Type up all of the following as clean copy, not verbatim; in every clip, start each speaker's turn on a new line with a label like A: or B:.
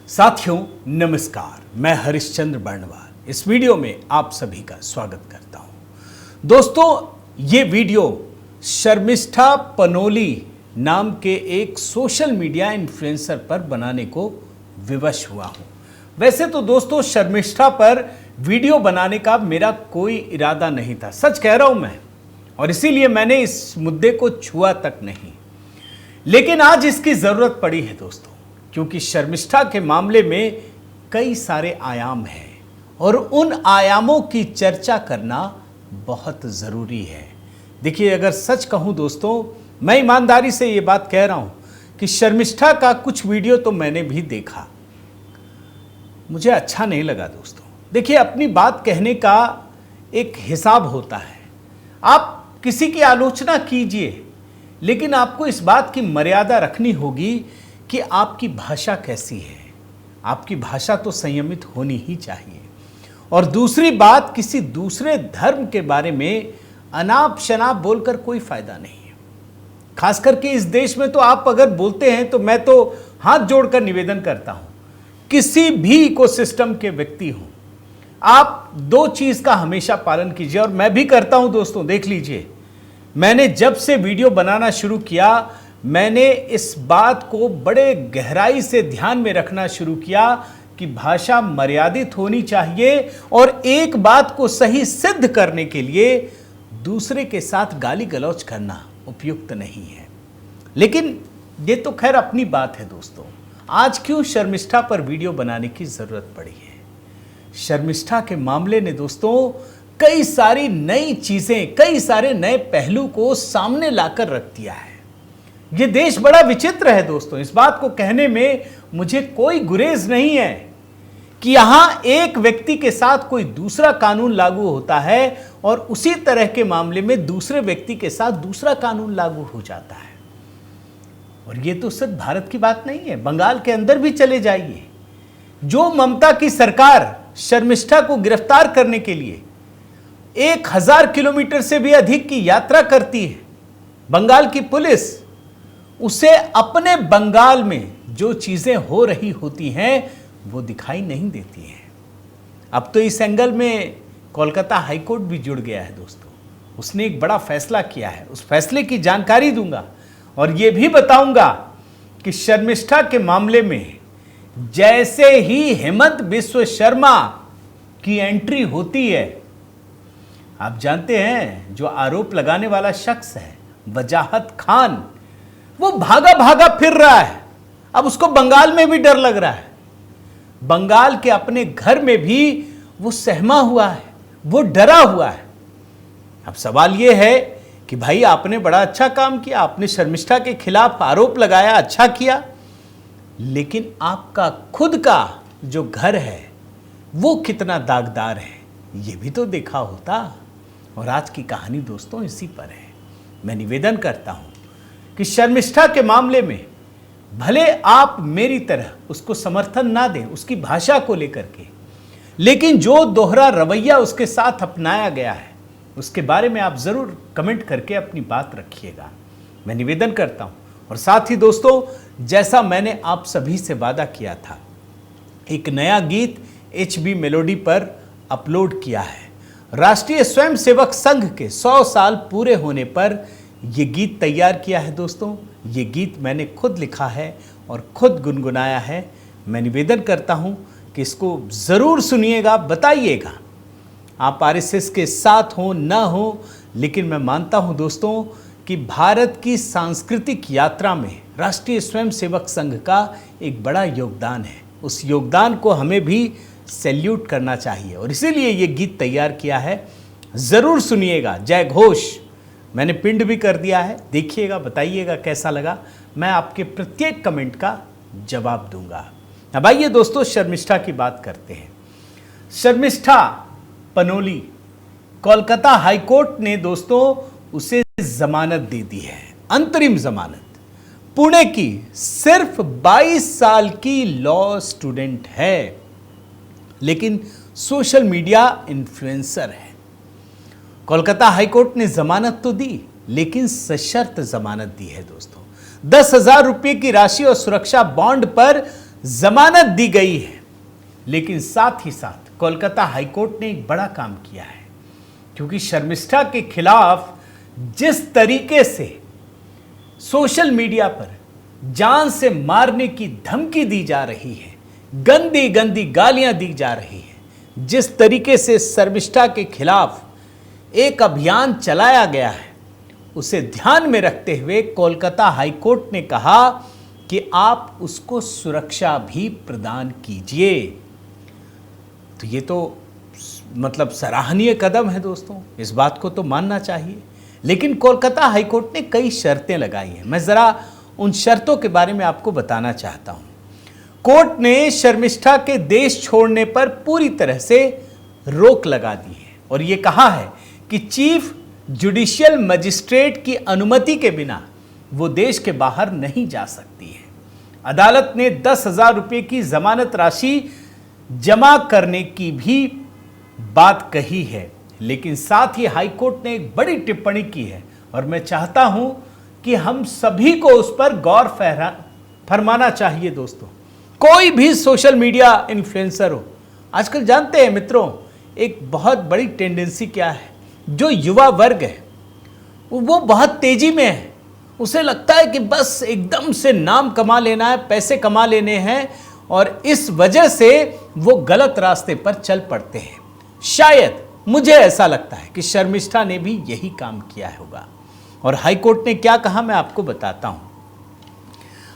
A: साथियों नमस्कार, मैं हरिश्चंद्र बर्णवाल इस वीडियो में आप सभी का स्वागत करता हूं। दोस्तों, ये वीडियो शर्मिष्ठा पनोली नाम के एक सोशल मीडिया इन्फ्लुएंसर पर बनाने को विवश हुआ हूं। वैसे तो दोस्तों शर्मिष्ठा पर वीडियो बनाने का मेरा कोई इरादा नहीं था, सच कह रहा हूं मैं, और इसीलिए मैंने इस मुद्दे को छुआ तक नहीं। लेकिन आज इसकी जरूरत पड़ी है दोस्तों, क्योंकि शर्मिष्ठा के मामले में कई सारे आयाम हैं और उन आयामों की चर्चा करना बहुत ज़रूरी है। देखिए, अगर सच कहूं दोस्तों, मैं ईमानदारी से ये बात कह रहा हूं कि शर्मिष्ठा का कुछ वीडियो तो मैंने भी देखा, मुझे अच्छा नहीं लगा दोस्तों। देखिए, अपनी बात कहने का एक हिसाब होता है। आप किसी की आलोचना कीजिए, लेकिन आपको इस बात की मर्यादा रखनी होगी कि आपकी भाषा कैसी है। आपकी भाषा तो संयमित होनी ही चाहिए। और दूसरी बात, किसी दूसरे धर्म के बारे में अनाप शनाप बोलकर कोई फायदा नहीं है। खास करके इस देश में तो आप अगर बोलते हैं तो मैं तो हाथ जोड़कर निवेदन करता हूं, किसी भी इकोसिस्टम के व्यक्ति हो, आप दो चीज का हमेशा पालन कीजिए। और मैं भी करता हूं दोस्तों। देख लीजिए, मैंने जब से वीडियो बनाना शुरू किया, मैंने इस बात को बड़े गहराई से ध्यान में रखना शुरू किया कि भाषा मर्यादित होनी चाहिए और एक बात को सही सिद्ध करने के लिए दूसरे के साथ गाली गलौज करना उपयुक्त नहीं है। लेकिन ये तो खैर अपनी बात है दोस्तों। आज क्यों शर्मिष्ठा पर वीडियो बनाने की जरूरत पड़ी है? शर्मिष्ठा के मामले ने दोस्तों कई सारी नई चीजें, कई सारे नए पहलू को सामने लाकर रख दिया है। ये देश बड़ा विचित्र है दोस्तों। इस बात को कहने में मुझे कोई गुरेज नहीं है कि यहां एक व्यक्ति के साथ कोई दूसरा कानून लागू होता है और उसी तरह के मामले में दूसरे व्यक्ति के साथ दूसरा कानून लागू हो जाता है। और ये तो सिर्फ भारत की बात नहीं है, बंगाल के अंदर भी चले जाइए। जो ममता की सरकार शर्मिष्ठा को गिरफ्तार करने के लिए 1000 किलोमीटर से भी अधिक की यात्रा करती है, बंगाल की पुलिस उसे अपने बंगाल में जो चीजें हो रही होती हैं वो दिखाई नहीं देती हैं। अब तो इस एंगल में कोलकाता हाईकोर्ट भी जुड़ गया है दोस्तों। उसने एक बड़ा फैसला किया है, उस फैसले की जानकारी दूंगा और ये भी बताऊंगा कि शर्मिष्ठा के मामले में जैसे ही हेमंत बिस्व शर्मा की एंट्री होती है, आप जानते हैं जो आरोप लगाने वाला शख्स है वजाहत खान, वो भागा भागा फिर रहा है। अब उसको बंगाल में भी डर लग रहा है, बंगाल के अपने घर में भी वो सहमा हुआ है, वो डरा हुआ है। अब सवाल ये है कि भाई आपने बड़ा अच्छा काम किया, आपने शर्मिष्ठा के खिलाफ आरोप लगाया, अच्छा किया, लेकिन आपका खुद का जो घर है वो कितना दागदार है ये भी तो देखा होता। और आज की कहानी दोस्तों इसी पर है। मैं निवेदन करता हूं कि शर्मिष्ठा के मामले में भले आप मेरी तरह उसको समर्थन ना दें उसकी भाषा को लेकर के, लेकिन जो दोहरा रवैया उसके साथ अपनाया गया है उसके बारे में आप जरूर कमेंट करके अपनी बात रखिएगा, मैं निवेदन करता हूं। और साथ ही दोस्तों, जैसा मैंने आप सभी से वादा किया था, एक नया गीत HB मेलोडी पर अपलोड किया है। राष्ट्रीय स्वयंसेवक संघ के 100 साल पूरे होने पर यह गीत तैयार किया है दोस्तों। ये गीत मैंने खुद लिखा है और खुद गुनगुनाया है। मैं निवेदन करता हूं कि इसको ज़रूर सुनिएगा, बताइएगा आप RSS के साथ हो ना हो, लेकिन मैं मानता हूं दोस्तों कि भारत की सांस्कृतिक यात्रा में राष्ट्रीय स्वयंसेवक संघ का एक बड़ा योगदान है। उस योगदान को हमें भी सैल्यूट करना चाहिए और इसीलिए ये गीत तैयार किया है। ज़रूर सुनिएगा। जय घोष मैंने पिंड भी कर दिया है, देखिएगा, बताइएगा कैसा लगा। मैं आपके प्रत्येक कमेंट का जवाब दूंगा। अब आइए दोस्तों शर्मिष्ठा की बात करते हैं। शर्मिष्ठा पनोली, कोलकाता हाईकोर्ट ने दोस्तों उसे जमानत दे दी है, अंतरिम जमानत। पुणे की सिर्फ 22 साल की लॉ स्टूडेंट है, लेकिन सोशल मीडिया इन्फ्लुएंसर है। कोलकाता हाईकोर्ट ने जमानत तो दी, लेकिन सशर्त जमानत दी है दोस्तों। 10,000 रुपये की राशि और सुरक्षा बॉन्ड पर जमानत दी गई है, लेकिन साथ ही साथ कोलकाता हाईकोर्ट ने एक बड़ा काम किया है, क्योंकि शर्मिष्ठा के खिलाफ जिस तरीके से सोशल मीडिया पर जान से मारने की धमकी दी जा रही है, गंदी गंदी गालियां दी जा रही है, जिस तरीके से शर्मिष्ठा के खिलाफ एक अभियान चलाया गया है, उसे ध्यान में रखते हुए कोलकाता हाईकोर्ट ने कहा कि आप उसको सुरक्षा भी प्रदान कीजिए। तो ये तो मतलब सराहनीय कदम है दोस्तों, इस बात को तो मानना चाहिए। लेकिन कोलकाता हाईकोर्ट ने कई शर्तें लगाई हैं, मैं ज़रा उन शर्तों के बारे में आपको बताना चाहता हूं। कोर्ट ने शर्मिष्ठा के देश छोड़ने पर पूरी तरह से रोक लगा दी है और यह कहा है कि चीफ जुडिशियल मजिस्ट्रेट की अनुमति के बिना वो देश के बाहर नहीं जा सकती है। अदालत ने 10,000 रुपये की जमानत राशि जमा करने की भी बात कही है, लेकिन साथ ही हाईकोर्ट ने एक बड़ी टिप्पणी की है और मैं चाहता हूं कि हम सभी को उस पर गौर फरमाना चाहिए। दोस्तों, कोई भी सोशल मीडिया इन्फ्लुएंसर हो, आजकल जानते हैं मित्रों, एक बहुत बड़ी टेंडेंसी क्या है, जो युवा वर्ग है वो बहुत तेजी में है। उसे लगता है कि बस एकदम से नाम कमा लेना है, पैसे कमा लेने हैं, और इस वजह से वो गलत रास्ते पर चल पड़ते हैं। शायद मुझे ऐसा लगता है कि शर्मिष्ठा ने भी यही काम किया होगा। और हाईकोर्ट ने क्या कहा, मैं आपको बताता हूं।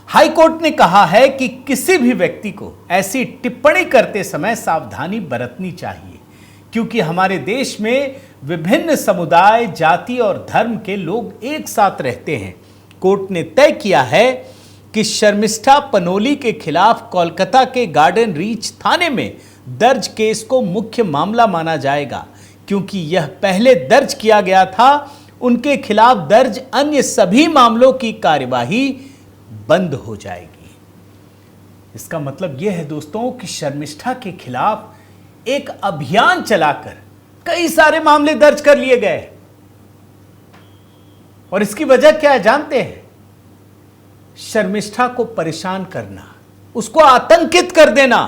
A: हाईकोर्ट ने कहा है कि किसी भी व्यक्ति को ऐसी टिप्पणी करते समय सावधानी बरतनी चाहिए, क्योंकि हमारे देश में विभिन्न समुदाय, जाति और धर्म के लोग एक साथ रहते हैं। कोर्ट ने तय किया है कि शर्मिष्ठा पनोली के खिलाफ कोलकाता के गार्डन रीच थाने में दर्ज केस को मुख्य मामला माना जाएगा, क्योंकि यह पहले दर्ज किया गया था। उनके खिलाफ दर्ज अन्य सभी मामलों की कार्यवाही बंद हो जाएगी। इसका मतलब यह है दोस्तों कि शर्मिष्ठा के खिलाफ एक अभियान चलाकर कई सारे मामले दर्ज कर लिए गए, और इसकी वजह क्या है जानते हैं? शर्मिष्ठा को परेशान करना, उसको आतंकित कर देना।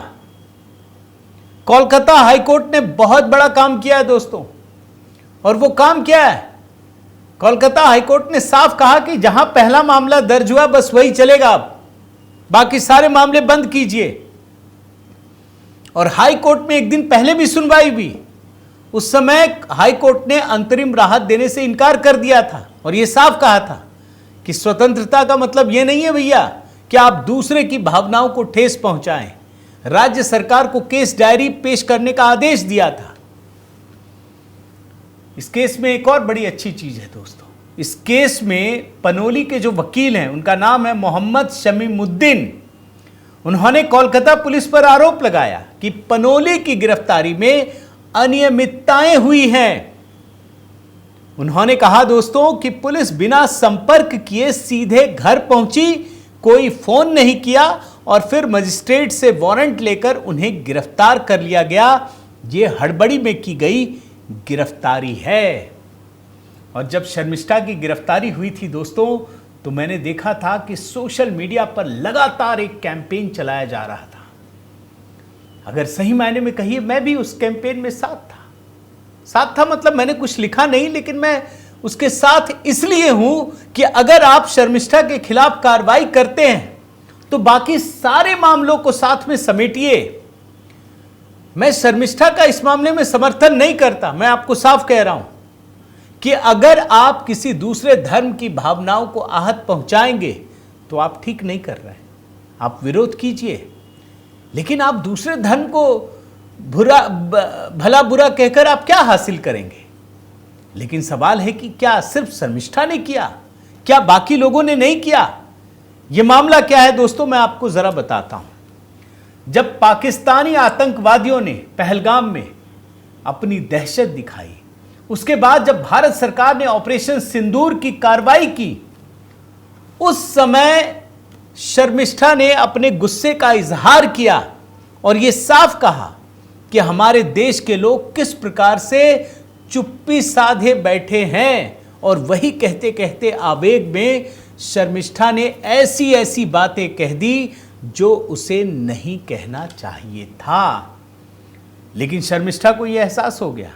A: कोलकाता हाईकोर्ट ने बहुत बड़ा काम किया है दोस्तों, और वो काम क्या है? कोलकाता हाईकोर्ट ने साफ कहा कि जहां पहला मामला दर्ज हुआ बस वही चलेगा, अब बाकी सारे मामले बंद कीजिए। और हाईकोर्ट में एक दिन पहले भी सुनवाई हुई, उस समय हाईकोर्ट ने अंतरिम राहत देने से इनकार कर दिया था और यह साफ कहा था कि स्वतंत्रता का मतलब यह नहीं है भैया कि आप दूसरे की भावनाओं को ठेस पहुंचाएं। राज्य सरकार को केस डायरी पेश करने का आदेश दिया था। इस केस में एक और बड़ी अच्छी चीज है दोस्तों, इस केस में पनोली के जो वकील हैं, उनका नाम है मोहम्मद शमीमुद्दीन। उन्होंने कोलकाता पुलिस पर आरोप लगाया कि पनोली की गिरफ्तारी में अनियमितताएं हुई हैं। उन्होंने कहा दोस्तों कि पुलिस बिना संपर्क किए सीधे घर पहुंची, कोई फोन नहीं किया और फिर मजिस्ट्रेट से वारंट लेकर उन्हें गिरफ्तार कर लिया गया। यह हड़बड़ी में की गई गिरफ्तारी है। और जब शर्मिष्ठा की गिरफ्तारी हुई थी दोस्तों, तो मैंने देखा था कि सोशल मीडिया पर लगातार एक कैंपेन चलाया जा रहा था। अगर सही मायने में कहिए, मैं भी उस कैंपेन में साथ था मतलब मैंने कुछ लिखा नहीं, लेकिन मैं उसके साथ इसलिए हूं कि अगर आप शर्मिष्ठा के खिलाफ कार्रवाई करते हैं तो बाकी सारे मामलों को साथ में समेटिए। मैं शर्मिष्ठा का इस मामले में समर्थन नहीं करता, मैं आपको साफ कह रहा हूं कि अगर आप किसी दूसरे धर्म की भावनाओं को आहत पहुंचाएंगे तो आप ठीक नहीं कर रहे हैं, आप विरोध कीजिए। लेकिन आप दूसरे धर्म को भला बुरा कहकर आप क्या हासिल करेंगे? लेकिन सवाल है कि क्या सिर्फ शर्मिष्ठा ने किया, क्या बाकी लोगों ने नहीं किया? यह मामला क्या है दोस्तों, मैं आपको जरा बताता हूं। जब पाकिस्तानी आतंकवादियों ने पहलगाम में अपनी दहशत दिखाई, उसके बाद जब भारत सरकार ने ऑपरेशन सिंदूर की कार्रवाई की, उस समय शर्मिष्ठा ने अपने गुस्से का इजहार किया और यह साफ कहा कि हमारे देश के लोग किस प्रकार से चुप्पी साधे बैठे हैं। और वही कहते कहते आवेग में शर्मिष्ठा ने ऐसी ऐसी बातें कह दी जो उसे नहीं कहना चाहिए था। लेकिन शर्मिष्ठा को यह एहसास हो गया,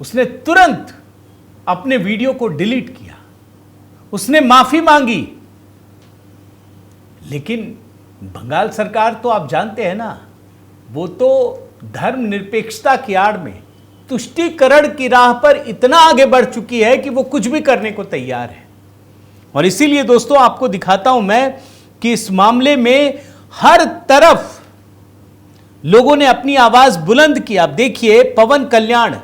A: उसने तुरंत अपने वीडियो को डिलीट किया, उसने माफी मांगी। लेकिन बंगाल सरकार तो आप जानते हैं ना, वो तो धर्मनिरपेक्षता की आड़ में तुष्टीकरण की राह पर इतना आगे बढ़ चुकी है कि वो कुछ भी करने को तैयार है। और इसीलिए दोस्तों आपको दिखाता हूं मैं कि इस मामले में हर तरफ लोगों ने अपनी आवाज बुलंद की। आप देखिए, पवन कल्याण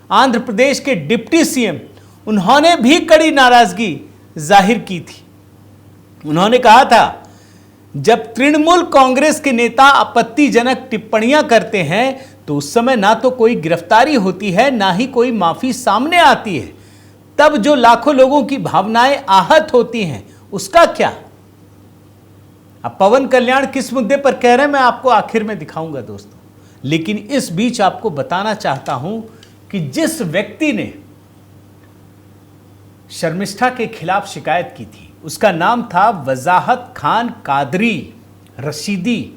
A: आंध्र प्रदेश के डिप्टी सीएम, उन्होंने भी कड़ी नाराजगी जाहिर की थी। उन्होंने कहा था, जब तृणमूल कांग्रेस के नेता आपत्तिजनक टिप्पणियां करते हैं तो उस समय ना तो कोई गिरफ्तारी होती है, ना ही कोई माफी सामने आती है। तब जो लाखों लोगों की भावनाएं आहत होती हैं, उसका क्या? अब पवन कल्याण किस मुद्दे पर कह रहे हैं मैं आपको आखिर में दिखाऊंगा दोस्तों। लेकिन इस बीच आपको बताना चाहता हूं कि जिस व्यक्ति ने शर्मिष्ठा के खिलाफ शिकायत की थी, उसका नाम था वजाहत खान कादरी रशीदी,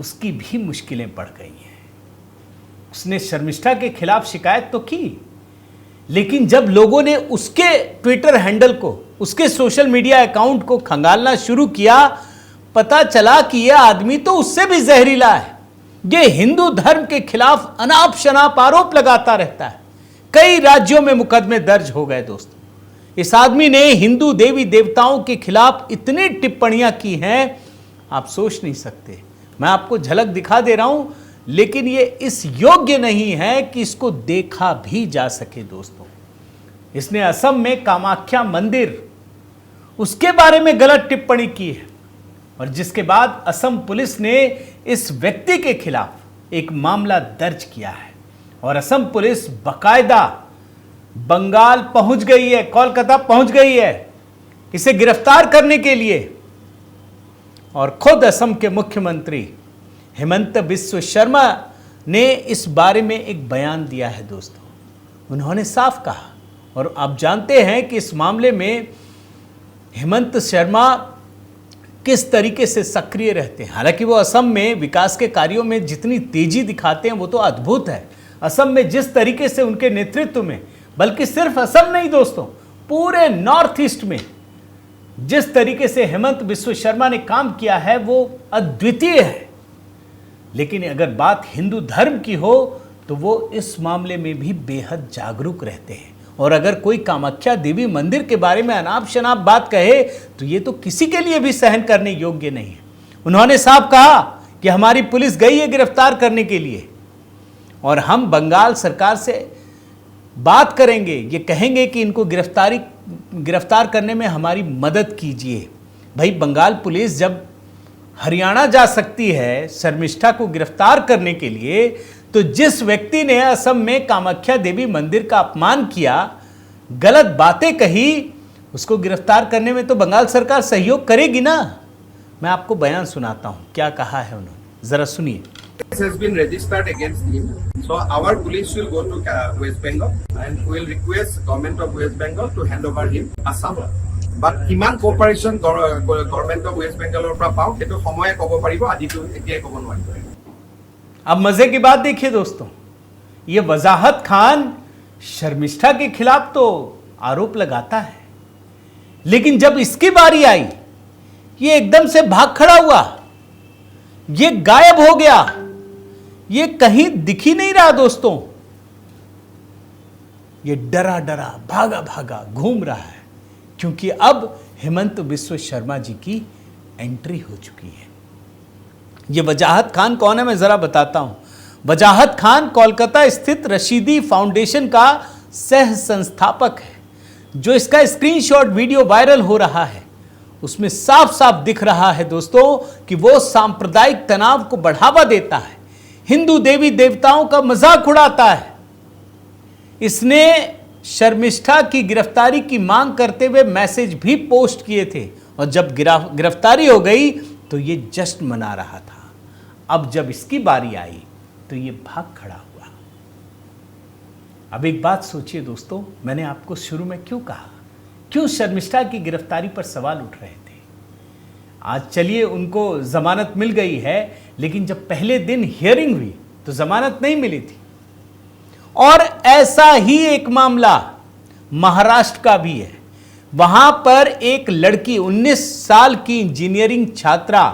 A: उसकी भी मुश्किलें बढ़ गई हैं। उसने शर्मिष्ठा के खिलाफ शिकायत तो की, लेकिन जब लोगों ने उसके ट्विटर हैंडल को, उसके सोशल मीडिया अकाउंट को खंगालना शुरू किया, पता चला कि यह आदमी तो उससे भी जहरीला है। यह हिंदू धर्म के खिलाफ अनाप शनाप आरोप लगाता रहता है। कई राज्यों में मुकदमे दर्ज हो गए दोस्तों। इस आदमी ने हिंदू देवी देवताओं के खिलाफ इतनी टिप्पणियां की हैं, आप सोच नहीं सकते। मैं आपको झलक दिखा दे रहा हूं, लेकिन यह इस योग्य नहीं है कि इसको देखा भी जा सके दोस्तों। इसने असम में कामाख्या मंदिर, उसके बारे में गलत टिप्पणी की है, और जिसके बाद असम पुलिस ने इस व्यक्ति के खिलाफ एक मामला दर्ज किया है। और असम पुलिस बकायदा बंगाल पहुंच गई है, कोलकाता पहुंच गई है इसे गिरफ्तार करने के लिए। और खुद असम के मुख्यमंत्री हेमंत बिस्व शर्मा ने इस बारे में एक बयान दिया है दोस्तों। उन्होंने साफ कहा, और आप जानते हैं कि इस मामले में हेमंत शर्मा किस तरीके से सक्रिय रहते हैं। हालांकि वो असम में विकास के कार्यों में जितनी तेजी दिखाते हैं वो तो अद्भुत है। असम में जिस तरीके से उनके नेतृत्व में, बल्कि सिर्फ असम नहीं दोस्तों, पूरे नॉर्थ ईस्ट में जिस तरीके से हेमंत बिस्व शर्मा ने काम किया है वो अद्वितीय है। लेकिन अगर बात हिंदू धर्म की हो तो वो इस मामले में भी बेहद जागरूक रहते हैं। और अगर कोई कामाख्या देवी मंदिर के बारे में अनाप शनाप बात कहे तो ये तो किसी के लिए भी सहन करने योग्य नहीं है। उन्होंने साफ कहा कि हमारी पुलिस गई है गिरफ्तार करने के लिए, और हम बंगाल सरकार से बात करेंगे, ये कहेंगे कि इनको गिरफ्तार करने में हमारी मदद कीजिए। भाई, बंगाल पुलिस जब हरियाणा जा सकती है शर्मिष्ठा को गिरफ्तार करने के लिए, तो जिस व्यक्ति ने असम में कामाख्या देवी मंदिर का अपमान किया, गलत बातें कही, उसको गिरफ्तार करने में तो बंगाल सरकार सहयोग करेगी ना। मैं आपको बयान सुनाता हूं, क्या कहा है उन्होंने, जरा सुनिए।
B: Case has been registered against him, so our police will go to West Bengal and will request government of West Bengal to hand over him Assam. But কিমান cooperation government of West Bengal পৰা পাও সেইটো সময়ে ক'ব পাৰিব, আজিটো এতিয়াই ক'ব নোৱাৰিব।
A: अब मजे की बात देखिए दोस्तों, ये वजाहत खान शर्मिष्ठा के खिलाफ तो आरोप लगाता है, लेकिन जब इसकी बारी आई ये एकदम से भाग खड़ा हुआ, ये गायब हो गया, ये कहीं दिख ही नहीं रहा दोस्तों। ये डरा डरा भागा भागा घूम रहा है, क्योंकि अब हेमंत बिस्व शर्मा जी की एंट्री हो चुकी है। ये वजाहत खान कौन है मैं जरा बताता हूं। वजाहत खान कोलकाता स्थित रशीदी फाउंडेशन का सह संस्थापक है। जो इसका स्क्रीनशॉट वीडियो वायरल हो रहा है उसमें साफ साफ दिख रहा है दोस्तों कि वो सांप्रदायिक तनाव को बढ़ावा देता है, हिंदू देवी देवताओं का मजाक उड़ाता है। इसने शर्मिष्ठा की गिरफ्तारी की मांग करते हुए मैसेज भी पोस्ट किए थे, और जब गिरफ्तारी हो गई तो ये जश्न मना रहा था। अब जब इसकी बारी आई तो ये भाग खड़ा हुआ। अब एक बात सोचिए दोस्तों, मैंने आपको शुरू में क्यों कहा, क्यों शर्मिष्ठा की गिरफ्तारी पर सवाल उठ रहे थे। आज चलिए उनको जमानत मिल गई है, लेकिन जब पहले दिन हियरिंग हुई तो जमानत नहीं मिली थी। और ऐसा ही एक मामला महाराष्ट्र का भी है। वहां पर एक लड़की 19 साल की इंजीनियरिंग छात्रा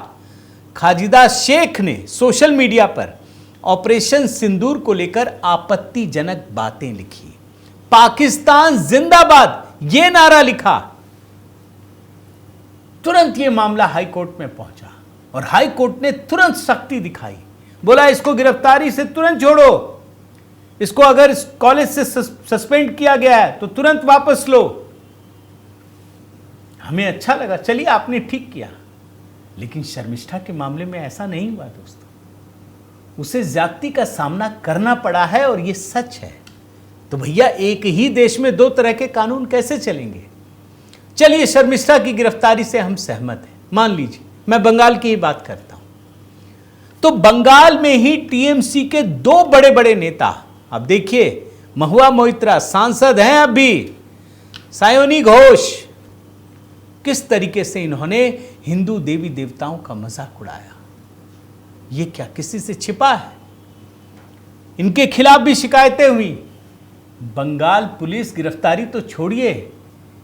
A: खाजिदा शेख ने सोशल मीडिया पर ऑपरेशन सिंदूर को लेकर आपत्तिजनक बातें लिखी। पाकिस्तान जिंदाबाद ये नारा लिखा। तुरंत ये मामला हाई कोर्ट में पहुंचा और हाई कोर्ट ने तुरंत सख्ती दिखाई, बोला इसको गिरफ्तारी से तुरंत छोड़ो, इसको अगर इस कॉलेज से सस्पेंड किया गया है तो तुरंत वापस लो। हमें अच्छा लगा, चलिए आपने ठीक किया, लेकिन शर्मिष्ठा के मामले में ऐसा नहीं हुआ दोस्तों। उसे ज्यादती का सामना करना पड़ा है और यह सच है। तो भैया एक ही देश में दो तरह के कानून कैसे चलेंगे? चलिए शर्मिष्ठा की गिरफ्तारी से हम सहमत हैं, मान लीजिए। मैं बंगाल की ही बात करता हूं। तो बंगाल में ही टीएमसी के दो बड़े बड़े नेता, अब देखिए महुआ मोइत्रा सांसद हैं अभी, सायोनी घोष, किस तरीके से इन्होंने हिंदू देवी देवताओं का मजाक उड़ाया। ये क्या किसी से छिपा है? इनके खिलाफ भी शिकायतें हुई। बंगाल पुलिस गिरफ्तारी तो छोड़िए,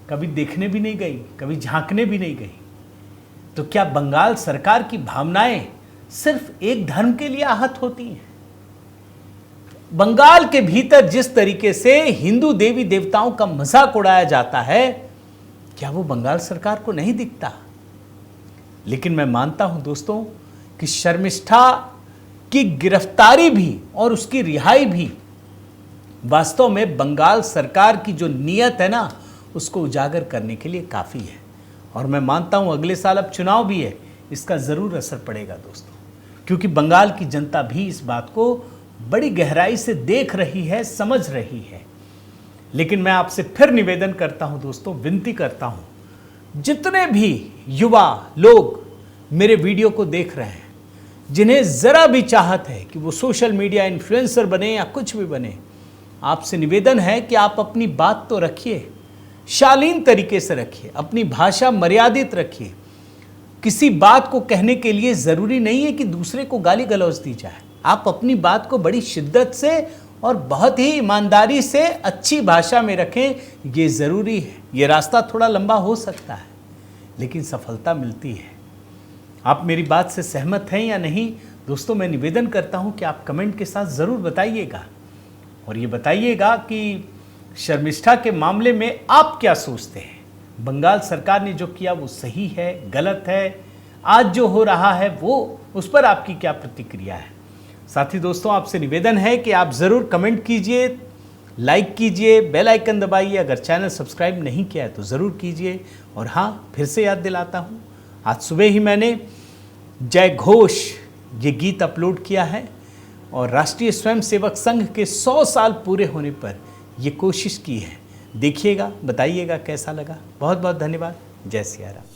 A: कभी देखने भी नहीं गई, कभी झांकने भी नहीं गई। तो क्या बंगाल सरकार की भावनाएं सिर्फ एक धर्म के लिए आहत होती हैं? बंगाल के भीतर जिस तरीके से हिंदू देवी देवताओं का मजाक उड़ाया जाता है, क्या वो बंगाल सरकार को नहीं दिखता? लेकिन मैं मानता हूं दोस्तों कि शर्मिष्ठा की गिरफ्तारी भी और उसकी रिहाई भी वास्तव में बंगाल सरकार की जो नीयत है ना, उसको उजागर करने के लिए काफ़ी है। और मैं मानता हूं अगले साल अब चुनाव भी है, इसका ज़रूर असर पड़ेगा दोस्तों, क्योंकि बंगाल की जनता भी इस बात को बड़ी गहराई से देख रही है, समझ रही है। लेकिन मैं आपसे फिर निवेदन करता हूं दोस्तों, विनती करता हूं, जितने भी युवा लोग मेरे वीडियो को देख रहे हैं, जिन्हें ज़रा भी चाहत है कि वो सोशल मीडिया इन्फ्लुएंसर बने या कुछ भी बने, आपसे निवेदन है कि आप अपनी बात तो रखिए, शालीन तरीके से रखिए, अपनी भाषा मर्यादित रखिए। किसी बात को कहने के लिए ज़रूरी नहीं है कि दूसरे को गाली गलौज दी जाए। आप अपनी बात को बड़ी शिद्दत से और बहुत ही ईमानदारी से अच्छी भाषा में रखें, ये ज़रूरी है। ये रास्ता थोड़ा लंबा हो सकता है, लेकिन सफलता मिलती है। आप मेरी बात से सहमत हैं या नहीं दोस्तों? मैं निवेदन करता हूं कि आप कमेंट के साथ ज़रूर बताइएगा, और ये बताइएगा कि शर्मिष्ठा के मामले में आप क्या सोचते हैं। बंगाल सरकार ने जो किया वो सही है, गलत है? आज जो हो रहा है वो, उस पर आपकी क्या प्रतिक्रिया है? साथ ही दोस्तों आपसे निवेदन है कि आप ज़रूर कमेंट कीजिए, लाइक कीजिए, बेल आइकन दबाइए। अगर चैनल सब्सक्राइब नहीं किया है तो ज़रूर कीजिए। और हाँ, फिर से याद दिलाता हूँ, आज सुबह ही मैंने जय घोष ये गीत अपलोड किया है, और राष्ट्रीय स्वयंसेवक संघ के 100 साल पूरे होने पर ये कोशिश की है। देखिएगा, बताइएगा कैसा लगा। बहुत बहुत धन्यवाद। जय सिया राम।